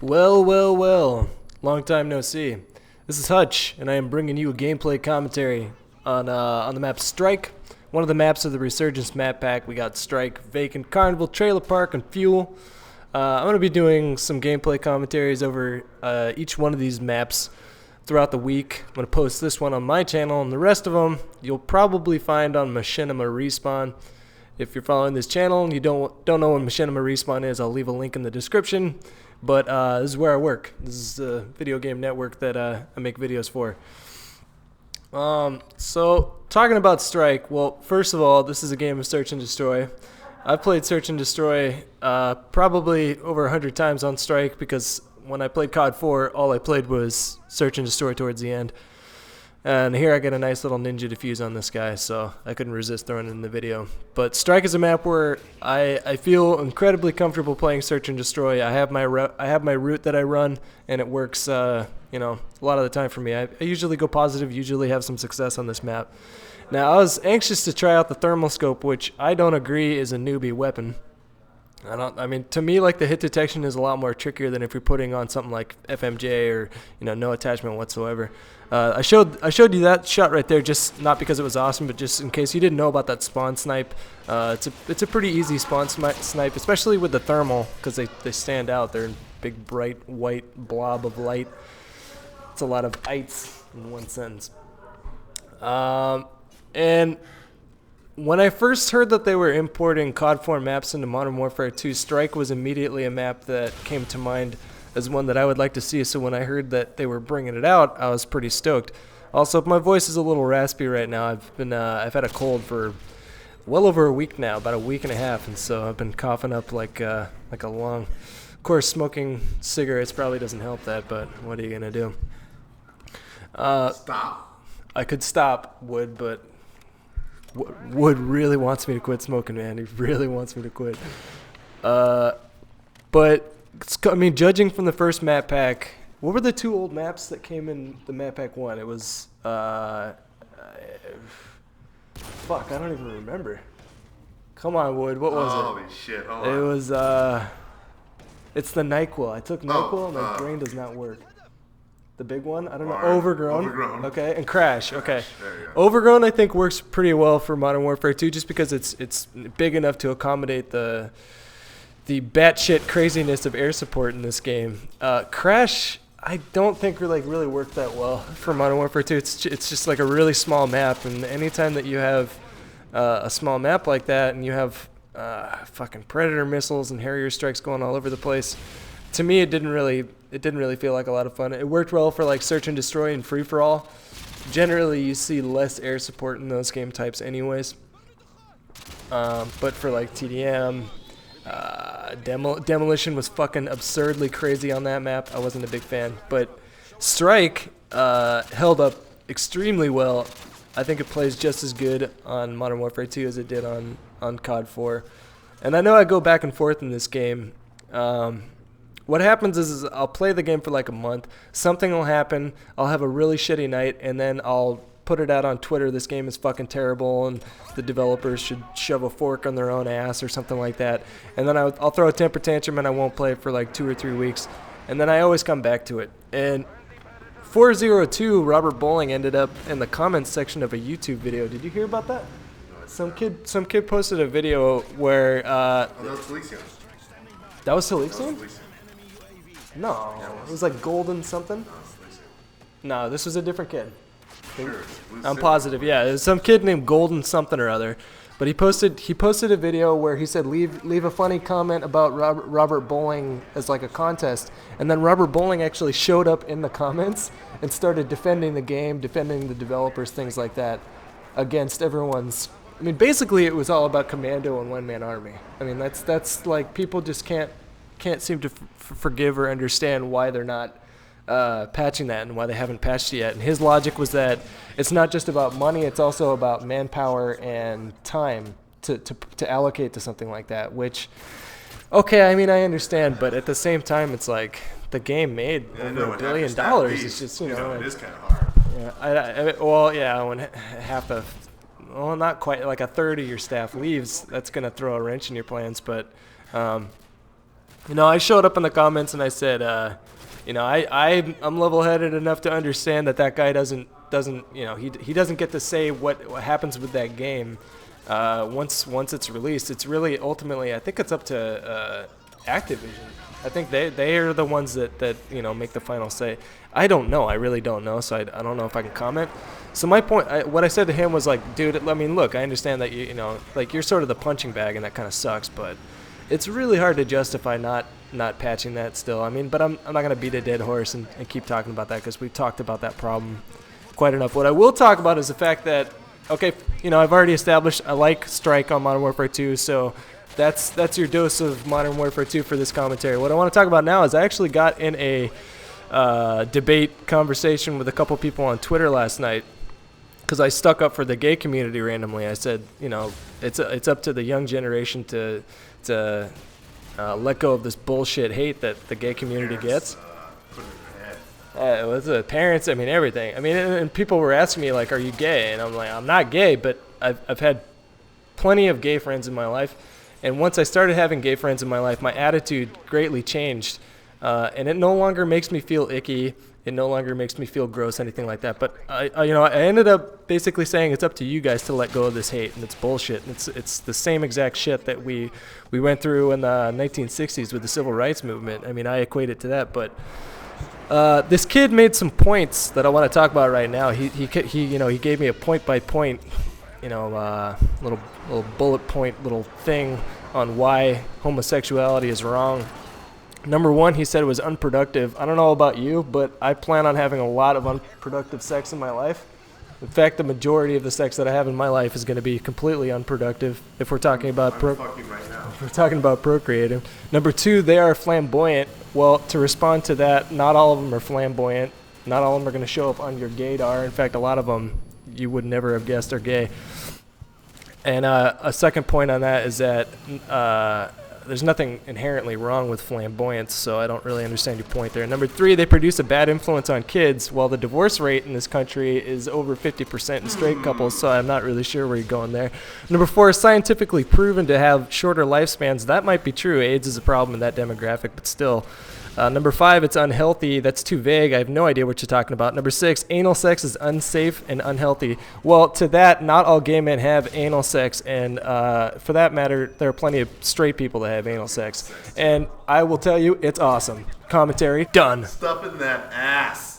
Well. Long time no see. This is Hutch, and I am bringing you a gameplay commentary on the map Strike, one of the maps of the Resurgence map pack. We got Strike, Vacant, Carnival, Trailer Park, and Fuel. I'm going to be doing some gameplay commentaries over each one of these maps throughout the week. I'm going to post this one on my channel, and the rest of them you'll probably find on Machinima Respawn. If you're following this channel and you don't know what Machinima Respawn is, I'll leave a link in the description. But this is where I work. This is the video game network that I make videos for. So talking about Strike, well, first of all, this is a game of Search and Destroy. I've played Search and Destroy probably over 100 times on Strike, because when I played COD 4, all I played was Search and Destroy towards the end. And here I get a nice little ninja defuse on this guy, so I couldn't resist throwing it in the video. But Strike is a map where I feel incredibly comfortable playing Search and Destroy. I have my route that I run, and it works a lot of the time for me. I usually go positive, usually have some success on this map. Now, I was anxious to try out the thermal scope, which I don't agree is a newbie weapon. To me, like, the hit detection is a lot more trickier than if you're putting on something like FMJ or, no attachment whatsoever. I showed you that shot right there, just not because it was awesome, but just in case you didn't know about that spawn snipe. It's a pretty easy spawn snipe, especially with the thermal, because they stand out. They're a big, bright, white blob of light. It's a lot of ites in one sentence. And when I first heard that they were importing COD 4 maps into Modern Warfare 2, Strike was immediately a map that came to mind as one that I would like to see. So when I heard that they were bringing it out, I was pretty stoked. Also, my voice is a little raspy right now. I've had a cold for well over a week now, about a week and a half, and so I've been coughing up like a lung. Of course, smoking cigarettes probably doesn't help that, but what are you gonna do? Stop. I could stop Wood, but Wood really wants me to quit smoking, man. He really wants me to quit. But judging from the first map pack, what were the two old maps that came in the map pack 1? It was fuck, I don't even remember. Come on, Wood, what was it? Holy shit! It was it's the NyQuil. I took NyQuil, and my brain does not work. The big one? I don't know. Overgrown. Okay. And Crash. Okay. Overgrown, I think, works pretty well for Modern Warfare 2, just because it's big enough to accommodate the batshit craziness of air support in this game. Crash, I don't think really worked that well for Modern Warfare 2. It's just like a really small map, and anytime that you have a small map like that, and you have fucking Predator missiles and Harrier strikes going all over the place, to me, it didn't really feel like a lot of fun. It worked well for like Search and Destroy and Free for All. Generally, you see less air support in those game types, anyways. But for like TDM, Demolition was fucking absurdly crazy on that map. I wasn't a big fan, but Strike held up extremely well. I think it plays just as good on Modern Warfare 2 as it did on COD 4. And I know I go back and forth in this game. What happens is I'll play the game for like a month, something will happen, I'll have a really shitty night, and then I'll put it out on Twitter, this game is fucking terrible, and the developers should shove a fork on their own ass or something like that. And then I'll throw a temper tantrum and I won't play it for like 2 or 3 weeks. And then I always come back to it. And 402 Robert Bowling ended up in the comments section of a YouTube video. Did you hear about that? Some kid posted a video where that was Felician. That was Felician? No, it was like Golden something. No, this was a different kid. I'm positive. Yeah, it was some kid named Golden something or other. But he posted a video where he said leave a funny comment about Robert Bowling as like a contest, and then Robert Bowling actually showed up in the comments and started defending the game, defending the developers, things like that, against everyone's. Basically it was all about Commando and One Man Army. That's like, people just can't seem to forgive or understand why they're not patching that and why they haven't patched it yet. And his logic was that it's not just about money, it's also about manpower and time to allocate to something like that, which, okay, I understand, but at the same time, it's like the game made over $1 billion. It's just, it is kind of hard. Yeah, when half the, well, not quite, like a third of your staff leaves, that's going to throw a wrench in your plans, but I showed up in the comments and I said, I'm level-headed enough to understand that guy doesn't he doesn't get to say what happens with that game once it's released. It's really ultimately, I think it's up to Activision. I think they are the ones that make the final say. I don't know. I really don't know. So I don't know if I can comment. So my point, what I said to him was like, dude, I mean, look, I understand that you're sort of the punching bag, and that kind of sucks, but it's really hard to justify not patching that still. I mean, but I'm not gonna beat a dead horse and keep talking about that because we've talked about that problem quite enough. What I will talk about is the fact that, okay, I've already established I like Strike on Modern Warfare 2, so that's your dose of Modern Warfare 2 for this commentary. What I want to talk about now is I actually got in a debate conversation with a couple people on Twitter last night because I stuck up for the gay community randomly. I said, it's up to the young generation to let go of this bullshit hate that the gay community gets. It was the parents, I mean, everything. I mean, and people were asking me, like, are you gay? And I'm like, I'm not gay, but I've had plenty of gay friends in my life. And once I started having gay friends in my life, my attitude greatly changed. And it no longer makes me feel icky. It no longer makes me feel gross, anything like that. But I ended up basically saying it's up to you guys to let go of this hate, and it's bullshit. And it's the same exact shit that we went through in the 1960s with the civil rights movement. I mean, I equate it to that. But this kid made some points that I want to talk about right now. He gave me a point by point, little bullet point little thing on why homosexuality is wrong. Number one, he said it was unproductive. I don't know about you, but I plan on having a lot of unproductive sex in my life. In fact, the majority of the sex that I have in my life is going to be completely unproductive if we're talking about procreating. Number two, they are flamboyant. Well, to respond to that, not all of them are flamboyant. Not all of them are going to show up on your gaydar. In fact, a lot of them you would never have guessed are gay. And a second point on that is that there's nothing inherently wrong with flamboyance, so I don't really understand your point there. Number three, they produce a bad influence on kids, while the divorce rate in this country is over 50% in straight couples, so I'm not really sure where you're going there. Number four, scientifically proven to have shorter lifespans. That might be true. AIDS is a problem in that demographic, but still. Number five, it's unhealthy. That's too vague. I have no idea what you're talking about. Number six, anal sex is unsafe and unhealthy. Well, to that, not all gay men have anal sex, and for that matter, there are plenty of straight people that have anal sex. And I will tell you, it's awesome. Commentary, done. Stuff in that ass.